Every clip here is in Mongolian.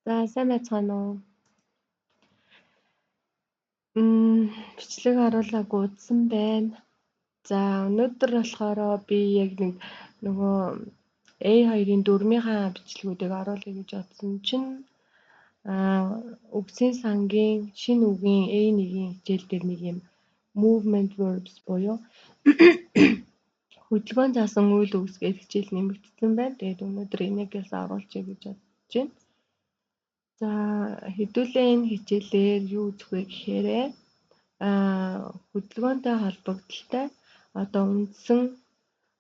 За сайн байцгаана уу? Бичлэг харуулаагүй удсан байна. За өнөөдөр болохоор би яг нөгөө A2-ын 4-ийнхаа бичлэгүүдийг оруулъя гэж бодсон чинь үгсийн сангийн шинэ үгийн A1-ийн хичээл дээр нэг юм movement verbs буюу хөдөлгөөн заасан үйл үгс гэх хичээл нэмэгдсэн байна. Тэгээд өнөөдөр энийгээс оруулъя гэж бодож байна. За хэдүүлээ энэ хичээлээр юу үзэх вэ гэхээр хөдөлгөөнтэй холбогдолтой одоо үндсэн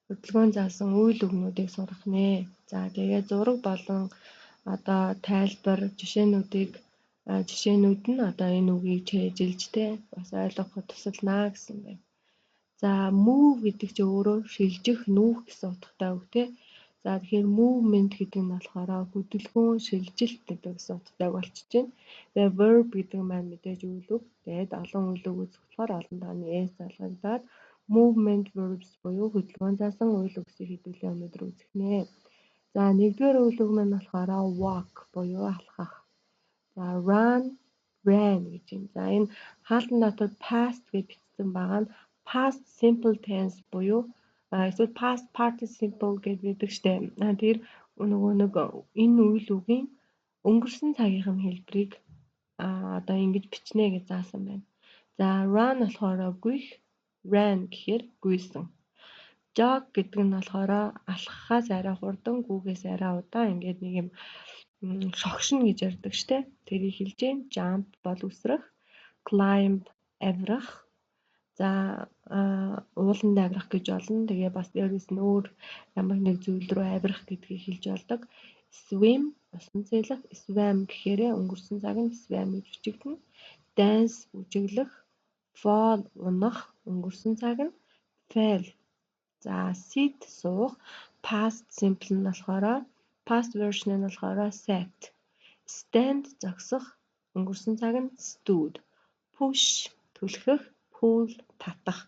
хөдөлгөөн заасан үйл өгнүүдийг сурах нэ. За тэгээд зураг болон одоо тайлбар жишээнүүд нь одоо энэ үгийг чэйжилжтэй бас ойлгоход тусалнаа гэсэн байна. За move гэдэг чинь өөрөө шилжих, нүүх гэсэн утгатай үг тий. За тэгэхээр movement гэдэг нь болохоор хөдөлгөөн, шилжилт гэдэг гэсэн утгатай болчихж байна. Тэгээ verb гэдэг нь маань мэдээж үйл үг. Тэгээд олон үйл үг үзэх болохоор олон тооны s залгагдаад movement verbs буюу хөдөлгөөн заасан үйл үгсийг хэдүүлээ өнөөдөр үзэх нэ. За нэгдүгээр үйл үг маань болохоор walk буюу алхах. За run, ran гэж юм. За энэ хаалтан дотор past гэж бичсэн байгаа нь past simple tense буюу эсвэл past participle гэж байдаг штэ. Тэр нөгөө энэ үйл үгийн өнгөрсөн цагийн хэлбэрийг одоо ингэж бичнэ гэж заасан байна. За run болохоор гүйх, ran гэхээр гүйсэн. Jog гэдэг нь болохоор алхахаас арай хурдан, гүйхээс арай удаан ингээд нэг юм шогшно гэж ярьдаг штэ. Тэрийг хэлж гэн. Jump бол үсрэх, climb авирах. За ууланд авирах гэж болно. Тэгээ бас дээрээс нь өөр ямар нэг зүйл рүү авирах гэдгийг хэлж болдог. Swim усан цэлэх, swam гэхээр өнгөрсөн цаг нь swam гэж бичигдэнэ. Dance бүжиглэх, fall унах, өнгөрсөн цаг нь fell. За sit суух, past simple нь болохоор past version нь болохоор sat. Stand зогсох, өнгөрсөн цаг нь stood. Push түлхэх, pull татах.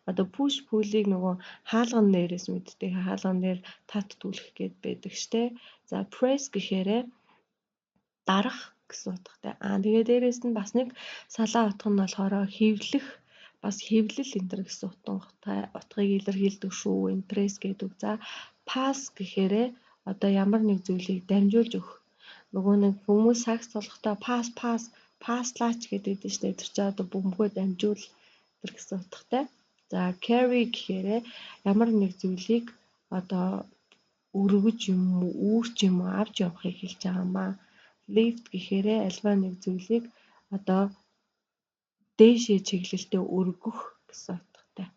Одоо push pull-ийг нөгөө хаалган дээрээс мэддэг. Хаалган дээр тат түлхэх гээд байдаг штэ. За press гэхээр дарах гэсэн утгатай. Тэгээ дээрээс нь бас нэг салаа утга нь болохоор хэвлэх, бас хэвлэл энэ төр гэсэн утгыг илэрхийлдэг шүү. Энэ press гэдэг. За pass гэхээр одоо ямар нэг зүйлийг дамжуулж өгөх. Нөгөө нэг хүмүүс сакс толготой паслаач гэдэг дээ штэ. Тэр чинь одоо бөмбөгөө дамжуул тэр гэсэн утгатай. За carry гэхээр ямар нэг зүйлийг одоо өргөж юм уу, үүрч юм уу, авч явахыг хэлж байгаа юм аа. Lift гэхээр альва нэг зүйлийг одоо дээшээ чиглэлтэй өргөх гэсэн утгатай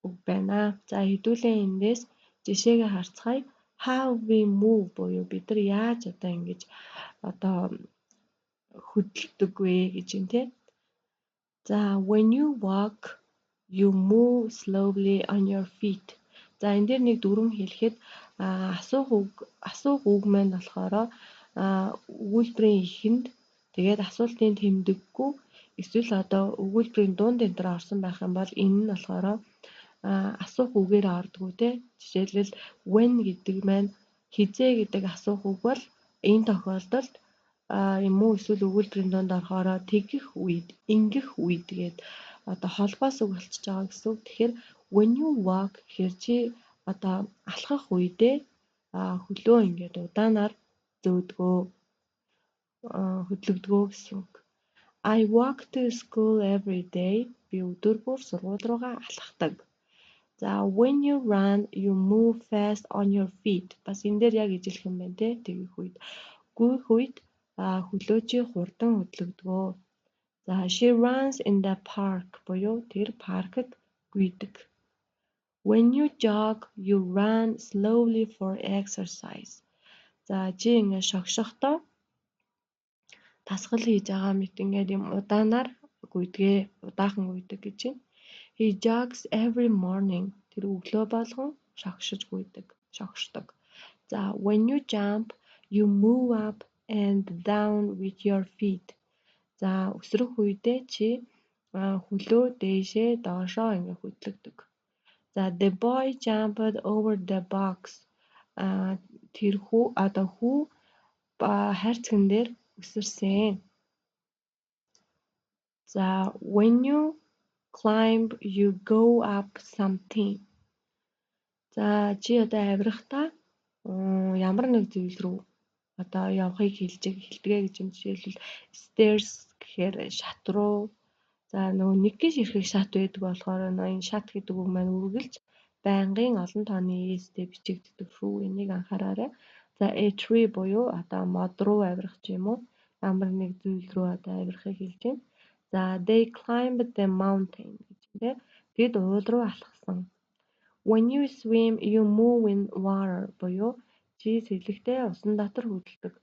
үг байна. За хэдүүлээ эндээс жишээгээ харцгаая. How we move буюу бид нар яаж одоо ингэж одоо хөдөлдөг вэ гэж юм те. За when you walk you move slowly on your feet. За энэ дээр нэг дүрм хэлэхэд асуух үг маань болохоор өгүүлбэрийн эхэнд тэгээд асуултын тэмдэггүй эсвэл одоо өгүүлбэрийн дунд энэ төр орсон байх юм бол энэ нь болохоор асуух үгээр ордгоо те. Жишээлбэл when гэдэг маань хизээ гэдэг асуух үг бол энэ тохиолдолд юм уу эсвэл өгүүлбэрийн дунд орохоор тэгэх үед, ингэх үед гээд одоо холбоос үг болчихж байгаа гэсэн үг. Тэгэхээр when you walk гэхээр чи одоо алхах үедээ хөлөө ингээд удаанаар зөөдгөө хөдлөгдгөө гэсэн үг. I walk to school every day. Би өдөрбөр сургууль руугаа алхдаг. За when you run you move fast on your feet. Бас энэ дээр яг ижилхэн юм байна те. Тэгэх үед гүйх үед хөлөө чи хурдан хөдлөгдгөө. За she runs in the park буюу тэр паркт гүйдэг. When you jog you run slowly for exercise. За чи ингээд шогшохдоо тасгал хийж байгаа мэт ингээд юм удаанаар гүйдгээ, удаахан гүйдэг гэж байна. He jogs every morning. Тэр өглөө болгон шогшож гүйдэг, шогшдог. За when you jump you move up and down with your feet. За өсрөх үедээ чи хөлөө дээшээ доошоо ингээд хөдлөгдөг. За the boy jumped over the box. Тэр хүү хайрцаган дээр өсөрсөн. За when you climb you go up something. За чи одоо авирахдаа ямар нэг зүйл рүү одоо явахыг хэлдэг гэж юм. Жишээлбэл stairs гэхээр шат руу. За нөгөө нэг гиш ирэхийг шат байдаг болохоор энэ шат гэдэг үг маань үргэлж байнгын олон тооны s-тэй бичигддэг шүү. Энийг анхаараарай. За a tree буюу одоо мод руу авирах ч юм уу. Ямар нэг зүйл рүү одоо авирахыг хэлж байна. За they climbed the mountain гэж тийм. Тэд уул руу алхсан. When you swim you move in water буюу чи сэлэхдээ усан дотор хөдөлдөг.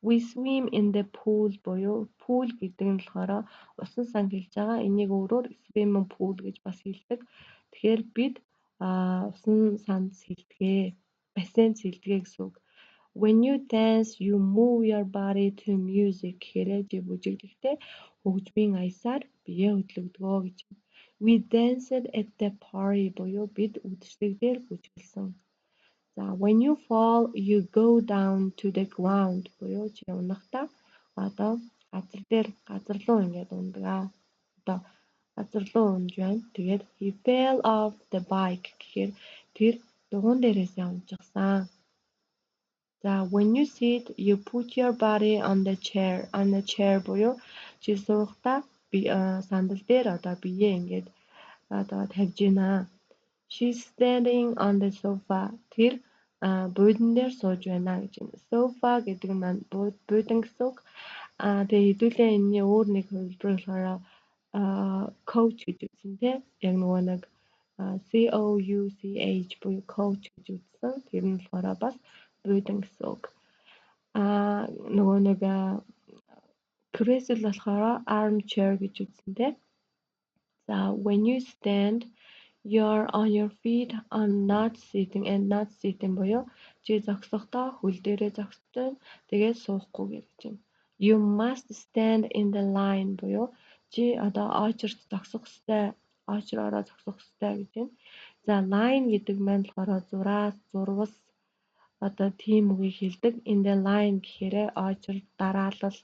We swim in the pool буюу pool гэдэг нь болохоор усан сан хэлж байгаа. Энийг өөрөөр swimming pool гэж бас хэлдэг. Тэгэхээр бид усан санд сэлдэгээ, бассейнд сэлдэгээ гэсэн үг. When you dance you move your body to music гэхээр чи бүжиглэхдээ хөгжмийн аясаар биеэ хөдлөгдгөө гэж. We danced at the party буюу бид үдшилтэд дээр бүжиглсэн. За when you fall you go down to the ground буюу чи унахдаа одоо газар руу ингээд ундаг. Одоо газар руу унж байна. Тэгээд he fell off the bike гэхээр тэр дугуун дээрээсээ унжсан. За when you sit you put your body on the chair буюу чи суухдаа сандал дээр одоо биеэ ингээд одоо тавьж байна. She's standing on the sofa. Тэр буудан дээр сууж байна гэж байна. Sofa гэдэг нь маань буудан гэсэн үг. Тэгээ хэдүүлээ энэний өөр нэг хэлбэр болохоор couch гэж үзсэн тийм. Яг нөгөө нэг couch буюу couch гэж үзсэн. Тэр нь болохоор бас буудан гэсэн үг. Нөгөө нэг Crestle болохоор armchair гэж үзсэн тийм. За when you stand you're on your feet and not sitting буюу чи зогсохдоо хөл дээрээ зогсож байна. Тэгээд суухгүй гэж байна. You must stand in the line буюу чи одоо очерт зогсох ёстой. Очророо зогсох ёстой гэж байна. За line гэдэг маань болохоор зурвас одоо тийм үгийг хэлдэг. In the line гэхээр очрол, дараалал,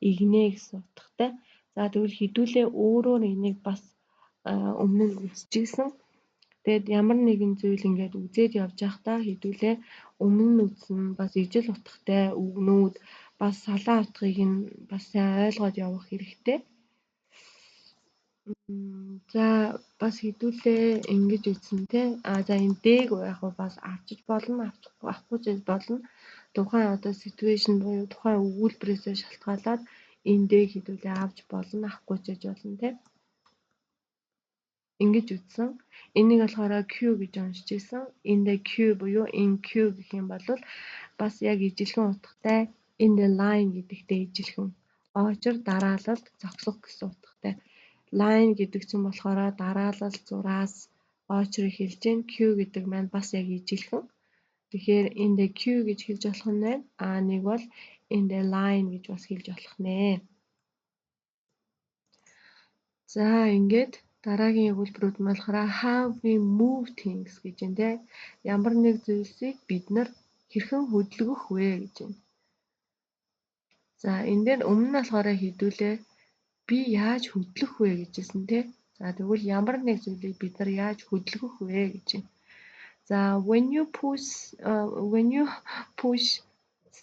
игнэ гэсэн утгатай. За тэгвэл хэдүүлээ өөрөө энийг бас өмнө нь үзчихсэн. Тэгээд ямар нэгэн зүйл ингээд үзээд явж байхдаа хэдүүлээ өмнө нь үзсэн бас ижил утгатай үгнүүд бас салаа утгыг нь бас сайн ойлгоод явах хэрэгтэй. За бас хэдүүлээ ингэж үзсэн тий. За энэ дээг яг бас авчиж болно, авахгүй ч болно. Тухайн одоо situation буюу тухайн өгүүлбэрээс шалтгаалаад энэ дээг хэдүүлээ авч болно, авахгүй ч болно тий. Ингэж үзсэн. Энийг болохоор Q гэж уншиж ирсэн. In the queue буюу in queue гэх юм бол бас яг ижилхэн утгатай in the line гэдэгтэй ижилхэн. Очор дараалалд зогсох гэсэн утгатай. Line гэдэг чинь болохоор дараалал зураас очрыг хэлж гэн. Q гэдэг маань бас яг ижилхэн. Тэгэхээр in the queue гэж хэлж болох нь байна. Нэг бол in the line гэж бас хэлж болох нэ. За ингээд дараагийн өгүүлбэрүүд нь болохоор how we move things гэж байна те. Ямар нэг зүйлсийг бид нар хэрхэн хөдөлгөх вэ гэж байна. За энэ дээр өмнө нь болохоор хэдүүлээ би яаж хөдлөх вэ гэжсэн те. За тэгвэл ямар нэг зүйлийг бид нар яаж хөдөлгөх вэ гэж байна. За when you push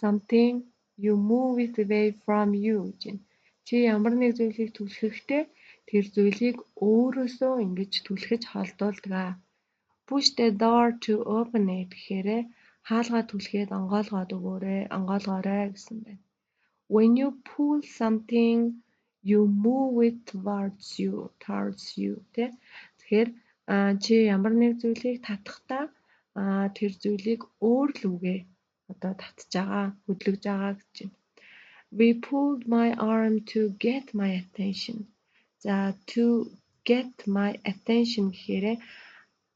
something you move it away from you гэж байна. Чи ямар нэг зүйлийг түлхэхдээ тэр зүйлийг өөрөөсөө ингэж түлхэж холдуулдаг. Push the door to open it гэхээр хаалгаа түлхээд онгоолгоорой гэсэн байна. When you pull something you move it towards you тэ. Тэгэхээр чи ямар нэг зүйлийг татахдаа тэр зүйлийг өөр лүгээ одоо татж байгаа, хөдлөж байгаа гэж байна. We pulled my arm to get my attention. За to get my attention гэхээр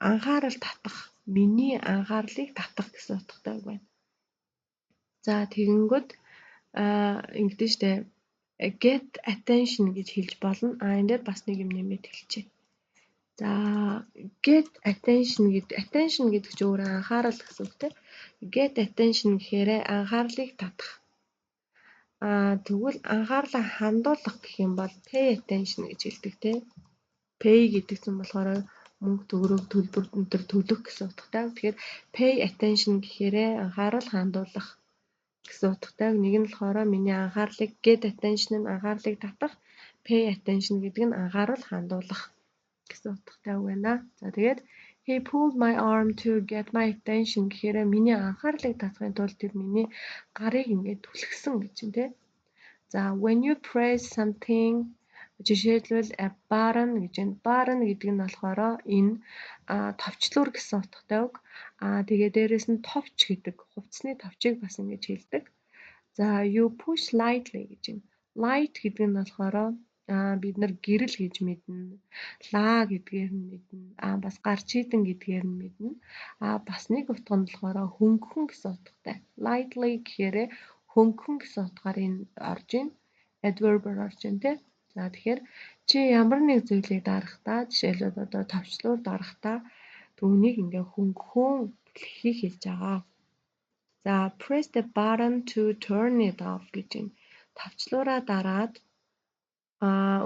анхаарал татах, миний анхаарлыг татах гэсэн утгатай байна. За тэгэнгүүт ингэдэж штэ get attention гэж хэлж болно. Энэ дээр бас нэг юм нэмээд хэлчихье. За get attention гэдэг чинь өөрөө анхаарал гэсэн үг те. Get attention гэхээр анхаарлыг татах. Тэгвэл анхаарлаа хандуулах гэх юм бол pay attention гэж хэлдэг те. Pay гэдэг нь болохоор мөнгө төгрөг төлбөр өнтер төлөх гэсэн утгатай. Тэгэхээр pay attention гэхээр анхаарал хандуулах гэсэн утгатай. Нэг нь болохоор миний анхаарлыг get attention нь анхаарлыг татах, pay attention гэдэг нь анхаарал хандуулах гэсэн утгатай үг байна. За тэгээд he pulled my arm to get my attention гэхээр миний анхаарлыг татахын тулд тэр миний гарыг ингээд түлхсэн гэж юм те. За when you press something жишээлбэл a button гэж байна. Button гэдэг нь болохоор энэ товчлуур гэсэн утгатай үг. Тэгээ дээрэс нь товч гэдэг хувцсны товчийг бас ингэж хэлдэг. За you push lightly гэж байна. Light гэдэг нь болохоор бид нар гэрэл гэж мэднэ. Лаа гэдгээр нь мэднэ. Бас гар чийдэн гэдгээр нь мэднэ. Бас нэг утга нь болохоор хөнгөн гэсэн утгатай. Lightly гэхээр хөнгөн гэсэн утгаар энэ орж ийн. Adverb-оор орж ийн тэ. За тэгэхээр чи ямар нэг зүйлийг дарахдаа жишээлбэл одоо товчлуур дарахдаа түүнийг ингээ хөнгөхөн түлххийг хэлж байгаа. За press the button to turn it off гэж байна. Товчлуураа дараад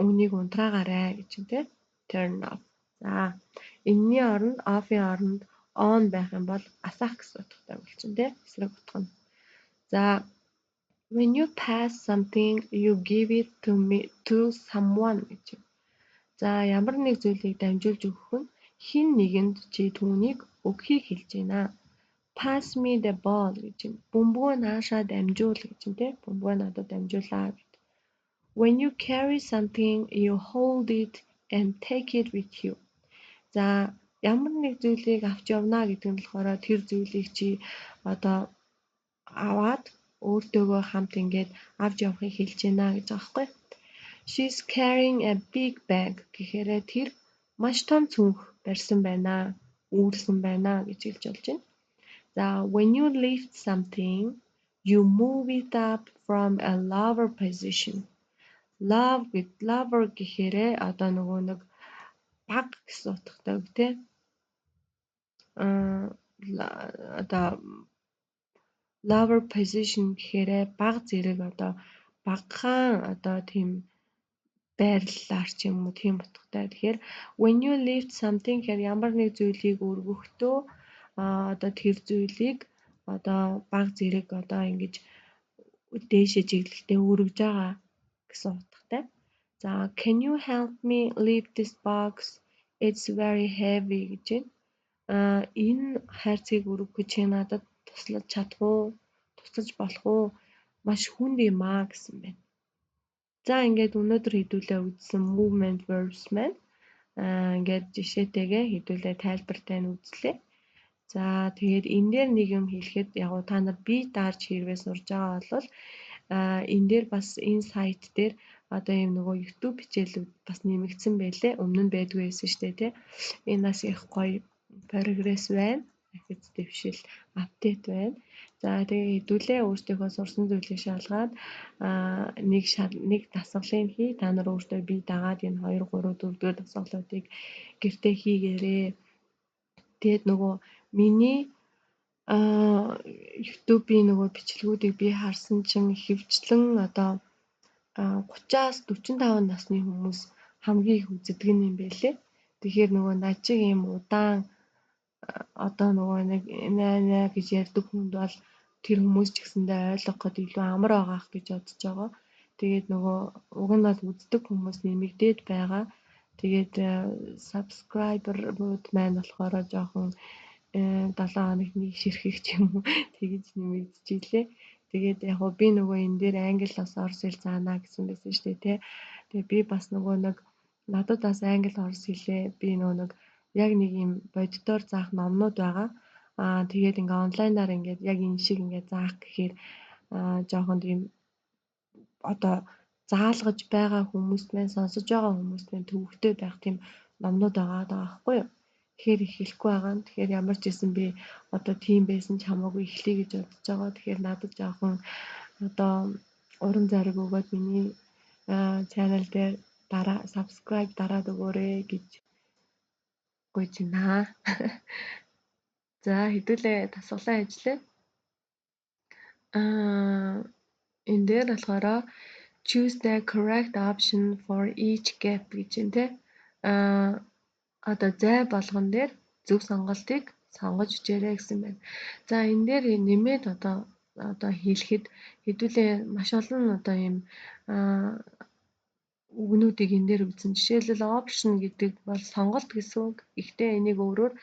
үнийг унтраагаарай гэж юм те. Turn off. За энэний оронд off-ийн оронд on байх юм бол асаах гэсэн утгатай болчихно те. Эсрэг утга нь. За when you pass something you give it to someone гэж. За ямар нэг зүйлийг дамжуулж өгөх нь хин нэгэнд чи түүнийг өгөхийг хэлж байна. Pass me the ball гэж юм. Бөмбөгөө наашаа дамжуул гэж юм те. Бөмбөгөө надад дамжуулаа гэд. When you carry something you hold it and take it with you. За ямар нэг зүйлийг авч явна гэдэг нь болохоор тэр зүйлийг чи одоо аваад өөртөөгөө хамт ингээд авч явахыг хэлж байна гэж байгаа байхгүй. She's carrying a big bag гэхээр тэр маш том цүнх барьсан байна, үүрсэн байна гэж хэлж болж байна. За when you lift something you move it up from a lower position. Lower гэхээр одоо нөгөө нэг баг гэсэн утгатай үг те. Одоо lower position гэхээр бага зэрэг одоо багахан одоо тийм байрлалаар ч юм уу тийм утгатай. Тэгэхээр when you lift something гэхээр ямар нэг зүйлийг өргөхдөө одоо тэр зүйлийг одоо бага зэрэг одоо ингэж дээшээ чиглэлтэй өргөж байгаа гэсэн утгатай. За can you help me lift this box? It's very heavy гэж байна. Энэ хайрцгийг өргөхөд чи надад туслаж чадах уу? Туслаж болох уу? Маш хүнд юм гэсэн байна. За ингээд өнөөдөр хэдүүлээ үзсэн movement verbs маань ингээд жишээтэйгээ хэдүүлээ тайлбартай нь үзлээ. За тэгээд энэ дээр нэг юм хэлэхэд яг та нар бие даарж хэрвээ сурж байгаа бол энэ дээр бас энэ сайт дээр одоо юм нөгөө YouTube хичээлүүд бас нэмэгдсэн байлээ. Өмнө нь байдгүй байсан шүү дээ тий. Энэ бас их гоё прогресс байна. Дахиж дэвшил апдейт байна. За тэгээ хэдүүлээ өөртөөхөө сурсан зүйлийг шалгаад нэг дасгалыг хий. Та нар өөртөө бие дагаад энэ 2 3 4 дугаар дасгалуудыг гэртээ хийгээрэй. Тэгээд нөгөө миний YouTube-ийн нөгөө бичлэгүүдийг би харсан чинь хөвчлэн одоо 30-аас 45 насны хүмүүс хамгийн их үздэг юм байлээ. Тэгэхээр нөгөө над чиг юм удаан одоо нөгөө нэг нэ гэж ярьдаг хүнд бол тэр хүмүүс ч гэсэндээ ойлгох гээд илүү амар байгаах гэж бодож байгаа. Тэгээд нөгөө уг нь бол үздэг хүмүүс нэмэгдээд байгаа. Тэгээд subscriber-ууд маань болохоор жоохон 7 хоног нэг ширхэх ч юм уу тэгж нэмэгдчихлээ. Тэгээд яг би нөгөө энэ дээр англи бас орос хэл заана гэсэн байсан шүү дээ тий. Тэгээд би бас нөгөө нэг надад бас англи орос хэлээ. Би нөгөө нэг яг нэг юм боддоор заах номнууд байгаа. Тэгээд ингээ онлайнаар ингээд яг энэ шиг ингээ заах гэхээр жоохон тийм одоо заалгаж байгаа хүмүүст маань сонсож байгаа хүмүүст маань төвөгтэй байх тийм номнууд байгаа байхгүй юу? Тэгэхээр эхлэхгүй байгаа. Тэгэхээр ямар ч байсан би одоо тийм байсан ч хамаагүй эхлэе гэж бодож байгаа. Тэгэхээр надад жоохон одоо урам зориг өгөөд миний channel дээр subscribe дараад өгөөрэй гэж гуйж байна. За хэдүүлээ тасгалан ажиллая. энэ дээр болохоор choose the correct option for each gap гэж байна те. Одоо зай болгон дээр зөв сонголтыг сонгож үчээрэй гэсэн байна. За энэ дээр нэмээд одоо хэлэхэд хэдүүлээ маш олон одоо ийм үгнүүдийг энэ дээр үзсэн. Жишээлбэл option гэдэг бол сонголт гэсэн үг. Гэхдээ энийг өөрөөр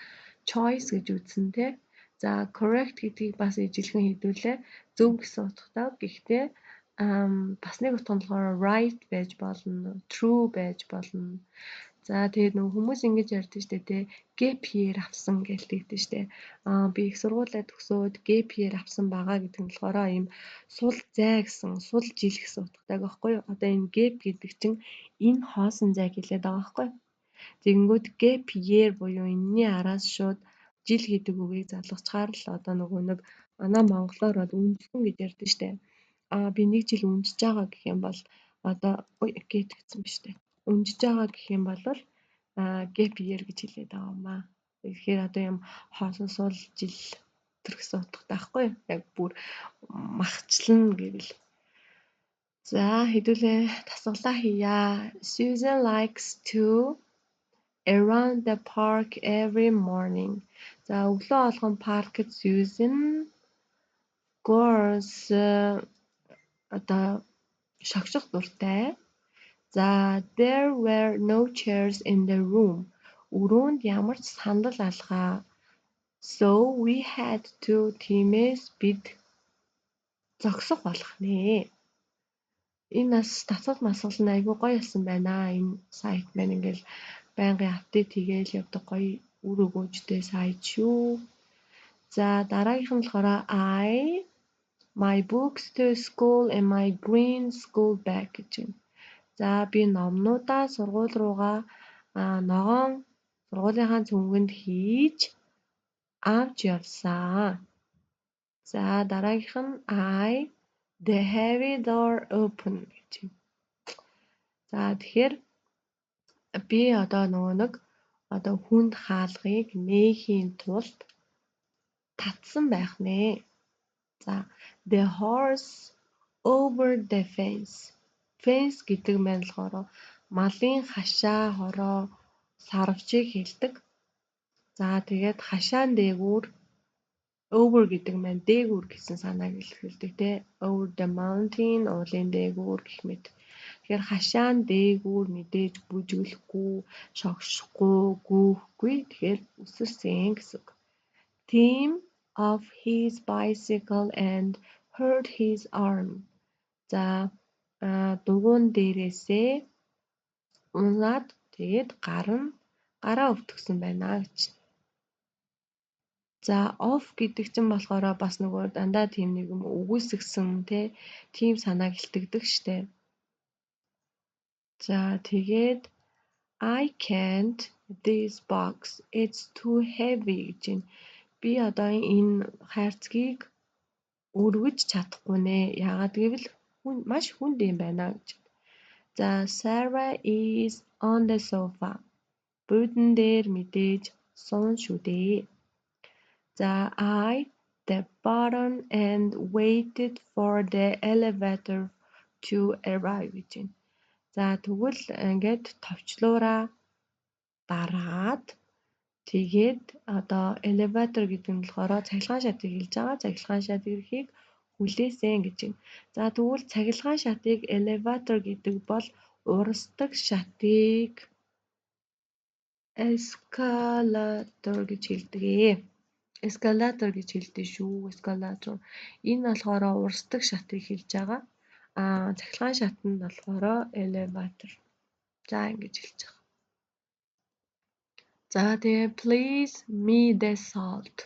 choice гэж үзсэн те. За correct гэдгийг бас ижилхэн хэдүүлээ зөв гэсэн утгатай. Гэхдээ бас нэг утга нь болохоор right байж болно, true байж болно. За тэгээд нөгөө хүмүүс ингэж ярьдаг штэ тий gap year авсан гэж тэгдэг штэ. Би их сургуулаа төгсөөд gap year авсан байгаа гэдэг нь болохоор ийм сул зай гэсэн, сул жил гэсэн утгатай байхгүй юу? Одоо энэ gap гэдэг чинь энэ хоосон зайг хэлээд байгаа байхгүй юу? Тэгэнгүүт gap year буюу энэний араас шууд жил гэдэг үгийг залгачаар л одоо нөгөө нэг манай монголоор бол үнэлэн гэж ярьдаг штэ. Би нэг жил үнжиж байгаа гэх юм бол одоо get гэсэн биш үү? Үнжиж байгаа гэх юм бол gap year гэж хэлээд байгаа юм аа. Тэгэхээр одоо юм хоосон сул жил төр гэсэн утгатай байхгүй юу? Яг бүр махчлан гэвэл. За хэдүүлээ тасгалаа хийя. Susan likes to around the park every morning. За өглөө болгон паркт Susan goes одоо шогшох дуртай. За there were no chairs in the room. Өрөөнд ямар ч сандал алгаа. So we had to тиймээс бид зогсох болох нэ. Энэ нас татвал масгал нь айгүй гоё болсон байна. Энэ сайт маань ингээл байнгын апдейт хийгээл явдаг гоё үр өгөөжтэй сайт шүү. За дараагийнх нь болохоор my books to school and my green school bag гэж байна. За би номнуудаа сургууль руугаа ногоон сургуулийнхаа цүнхэнд хийж авч явсан. За дараагийнх нь the heavy door open гэж байна. За тэгэхээр би одоо нөгөө нэг одоо хүнд хаалгыг нээхийн тулд татсан байх нэ. За the horse over the fence. Fence гэдэг нь болохоор малын хашаа хороо сарвчийг хэлдэг. За тэгээд хашаан дээгүүр over гэдэг нь дээгүүр гэсэн санааг илэрхийлдэг те. Over the mountain уулын дээгүүр гэх мэт. Тэгэхээр хашаан дээгүүр мэдээж бүжиглэхгүй, шогшихгүй, гүүхгүй. Тэгэхээр үсэрсэн гэсэн үг. Theme of his bicycle and hurt his arm. За дугуун дээрээсээ унаад тэгээд гараа өвтгсөн байна гэж. За off гэдэг чинь болохоор бас нөгөө дандаа тийм нэг юм үгүйсгсэн тийм санааг илтгэдэг штэ. За тэгээд I can't this box. It's too heavy гэж байна. Би одоо энэ хайрцгийг өргөж чадахгүй нэ. Яагаад гэвэл маш хүнд юм байна гэж. За Sarah is on the sofa. Буудан дээр мэдээж суун шүү дээ. За I the button and waited for the elevator to arrive гэж байна. За тэгвэл ингээд товчлуураа дараад тэгээд одоо elevator гэдэг нь болохоор цахилгаан шатыг хэлж байгаа. Цахилгаан шат ирэхийг хүлээсэн гэж байна. За тэгвэл цахилгаан шатыг elevator гэдэг бол урсдаг шатыг escalator гэж хэлдэг. Escalator гэж хэлдэг шүү. Escalator. Энэ болохоор урсдаг шатыг хэлж байгаа. Цахилгаан шат нь болохоор elevator. За ингэж хэлж байгаа. За тэгээ please me the salt.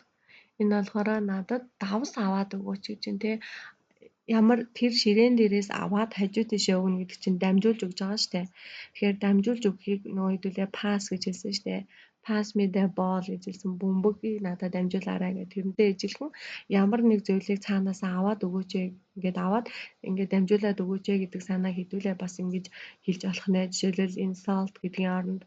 Энэ болохоор надад давс аваад өгөөч гэж байна те. Ямар тэр ширээн дээрээс аваад хажуу тийшээ өгнө гэдэг чинь дамжуулж өгж байгаа штэ. Тэгэхээр дамжуулж өгөхийг нөгөө хэдүүлээ pass гэж хэлсэн штэ. Pass me the ball гэж хэлсэн. Бөмбөгийг надад дамжуулаарай гэх. Тэрнтэй ижилхэн ямар нэг зүйлийг цаанаас аваад өгөөч ингээд аваад ингээд дамжуулаад өгөөч гэдэг санааг хэдүүлээ бас ингэж хэлж болох нэ. Жишээлбэл insult гэдгийн оронд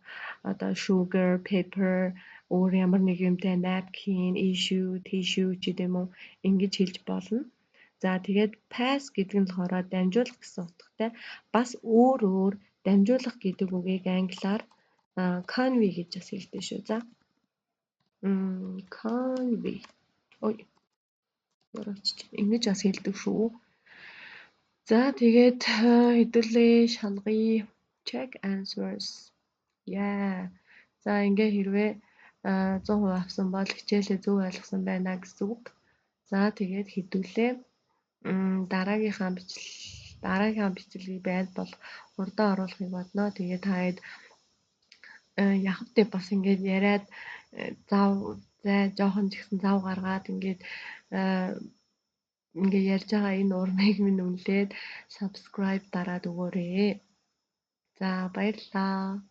одоо sugar, pepper өөр ямар нэг юмтай napkin, issue, tissue ч гэдэм үү ингэж хэлж болно. За тэгээд pass гэдэг нь болохоор дамжуулах гэсэн утгатай. Бас өөр дамжуулах гэдэг үгийг англиар convey гэж бас хэлдэг шүү. За. Convey. Ой. Ингэж бас хэлдэг шүү. За тэгээд хэдүүлээ шалгая. Check answers. Yeah. За ингээ хэрвээ 100% авсан бол хичээлээ зөв ойлгосон байна гэсэн үг. За тэгээд хэдүүлээ дараагийнхаа бичлэгийг байд бол урдаа оруулахыг бодноо. Тэгээд таад явахтай бас ингээд яриад жоохон ч ихсэн зав гаргаад ингээд ярьж байгаа энэ урмыг минь үнэлээд subscribe дараад өгөөрэй. За баярлалаа.